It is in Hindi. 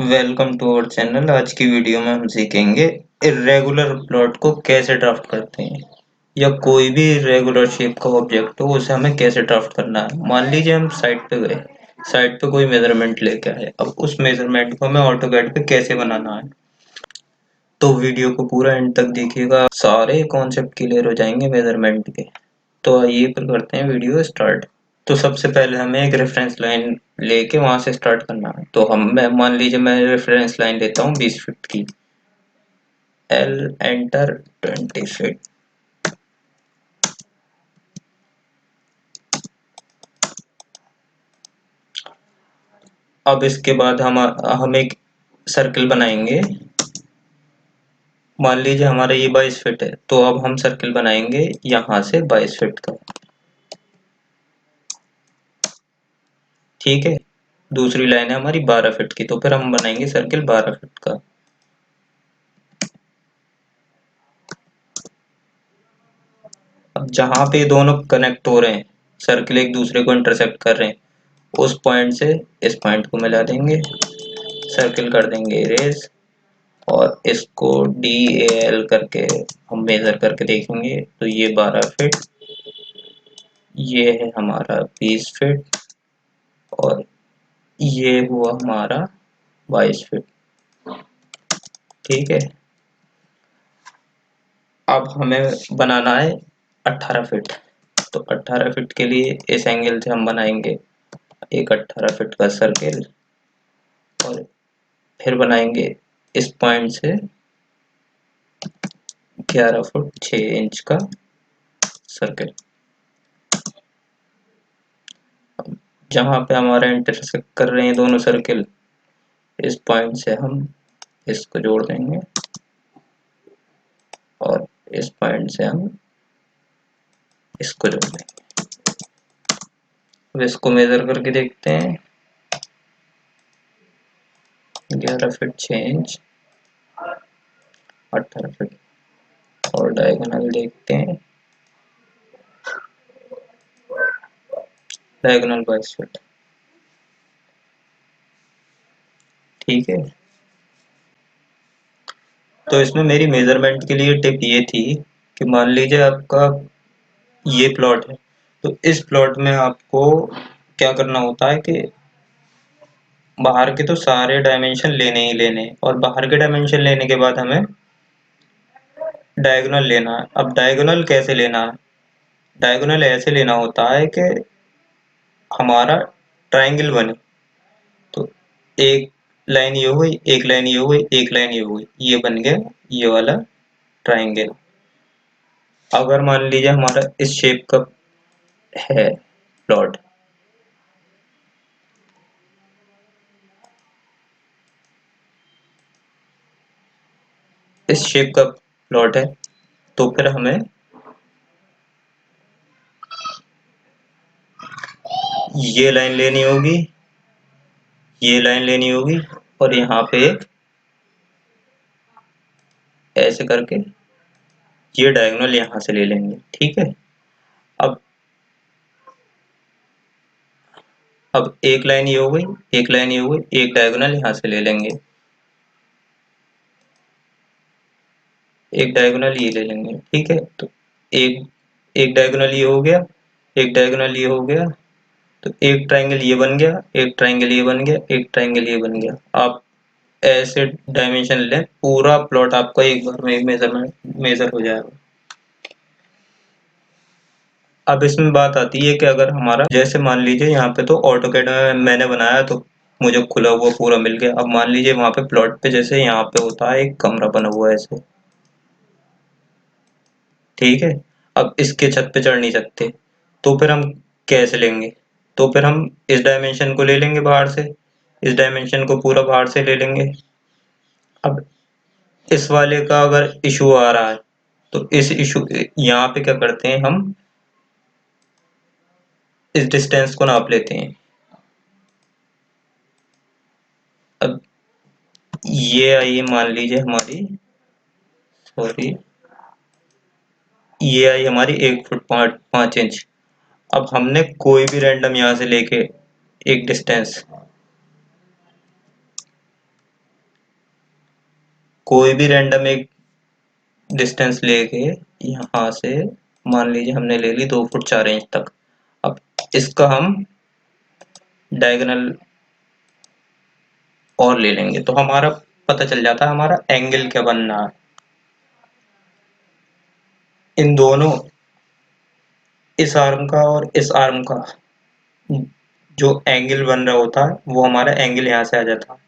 Welcome to our channel. आज की वीडियो में हम सीखेंगे इर्रेगुलर प्लॉट को कैसे ड्राफ्ट करते हैं, या कोई भी इर्रेगुलर शेप का ऑब्जेक्ट हो उसे हमें कैसे ड्राफ्ट करना है। मान लीजिए हम साइट पे गए, साइट पे कोई मेजरमेंट लेके आए, अब उस मेजरमेंट को हमें ऑटोकैड पे कैसे बनाना है। तो वीडियो को पूरा एंड तक देखिएगा, सारे कॉन्सेप्ट क्लियर हो जाएंगे मेजरमेंट के। तो आइए फिर करते हैं वीडियो स्टार्ट। तो सबसे पहले हमें एक रेफरेंस लाइन लेके वहां से स्टार्ट करना है। तो मैं मान लीजिए मैं रेफरेंस लाइन लेता हूँ 20 फीट की। L enter 20 feet. अब इसके बाद हम एक सर्कल बनाएंगे। मान लीजिए हमारा ये 22 फीट है, तो अब हम सर्कल बनाएंगे यहाँ से 22 फीट का। ठीक है। दूसरी लाइन है हमारी 12 फीट की, तो फिर हम बनाएंगे सर्कल 12 फीट का। अब जहां पे दोनों कनेक्ट हो रहे हैं, सर्कल एक दूसरे को इंटरसेक्ट कर रहे हैं, उस पॉइंट से इस पॉइंट को मिला देंगे, सर्कल कर देंगे इरेज, और इसको डी ए एल करके हम मेजर करके देखेंगे। तो ये 12 फीट, ये है हमारा 20 फीट, और ये हुआ हमारा 22 फीट। ठीक है। अब हमें बनाना है 18 फीट। तो 18 फीट के लिए इस एंगल से हम बनाएंगे एक 18 फीट का सर्कल, और फिर बनाएंगे इस पॉइंट से 11 फुट 6 इंच का सर्कल। जहां पे हमारा इंटरसेक्ट कर रहे हैं दोनों सर्कल, इस पॉइंट से हम इसको जोड़ देंगे, और इस पॉइंट से हम इसको जोड़ देंगे। अब इसको मेजर करके देखते हैं। 11 फीट 6 इंच, 18 फीट, और डायगोनल देखते हैं। Diagonal 22 feet. ठीक है। तो इसमें मेरी मेजरमेंट के लिए टिप ये थी कि मान लीजिए आपका ये प्लॉट है, तो इस प्लॉट में आपको क्या करना होता है कि बाहर के तो सारे डायमेंशन लेने ही लेने, और बाहर के डायमेंशन लेने के बाद हमें डायगोनल लेना है। अब डायगोनल कैसे लेना है? डायगोनल ऐसे लेना होता है कि हमारा ट्रायंगल बने। तो एक लाइन ये हुई, एक लाइन ये हुई, एक लाइन ये हुई, ये बन गया ये वाला ट्रायंगल। अगर मान लीजिए हमारा इस शेप का है प्लॉट, इस शेप का प्लॉट है, तो फिर हमें ये लाइन लेनी होगी, ये लाइन लेनी होगी, और यहाँ पे एक ऐसे करके ये डायगोनल यहाँ से ले लेंगे। ठीक है। अब अब एक लाइन ये हो गई, एक लाइन ये हो गई, एक डायगोनल यहाँ से ले लेंगे, एक डायगोनल ये ले लेंगे। ठीक है। तो एक एक डायगोनल ये हो गया, एक डायगोनल ये हो गया, तो एक ट्रायंगल ये बन गया, एक ट्रायंगल ये बन गया, एक ट्रायंगल ये बन गया। आप ऐसे डायमेंशन लें, पूरा प्लॉट आपका एक बार में मेजर हो जाएगा। अब इसमें बात आती है कि अगर हमारा, जैसे मान लीजिए यहाँ पे तो ऑटोकैड में मैंने बनाया, तो मुझे खुला हुआ पूरा मिल गया। अब मान लीजिए वहां पे प्लॉट पे जैसे यहाँ पे होता है एक कमरा बना हुआ है ऐसे। ठीक है। अब इसके छत पे चढ़ नहीं सकते, तो फिर हम कैसे लेंगे? तो फिर हम इस डायमेंशन को ले लेंगे बाहर से, इस डायमेंशन को पूरा बाहर से ले लेंगे। अब इस वाले का अगर इशू आ रहा है, तो इस इशू यहाँ पे क्या करते हैं, हम इस डिस्टेंस को नाप लेते हैं। अब ये आई मान लीजिए हमारी, सॉरी, ये आई हमारी 1 फुट 5 इंच। अब हमने कोई भी रैंडम यहाँ से लेके एक डिस्टेंस कोई भी रैंडम एक डिस्टेंस लेके यहाँ से मान लीजिए हमने ले ली 2 फुट 4 इंच तक। अब इसका हम डायगोनल और ले लेंगे तो हमारा पता चल जाता है हमारा एंगल क्या बनना है। इन दोनों, इस आर्म का और इस आर्म का जो एंगल बन रहा होता है वो हमारा एंगल यहाँ से आ जाता है।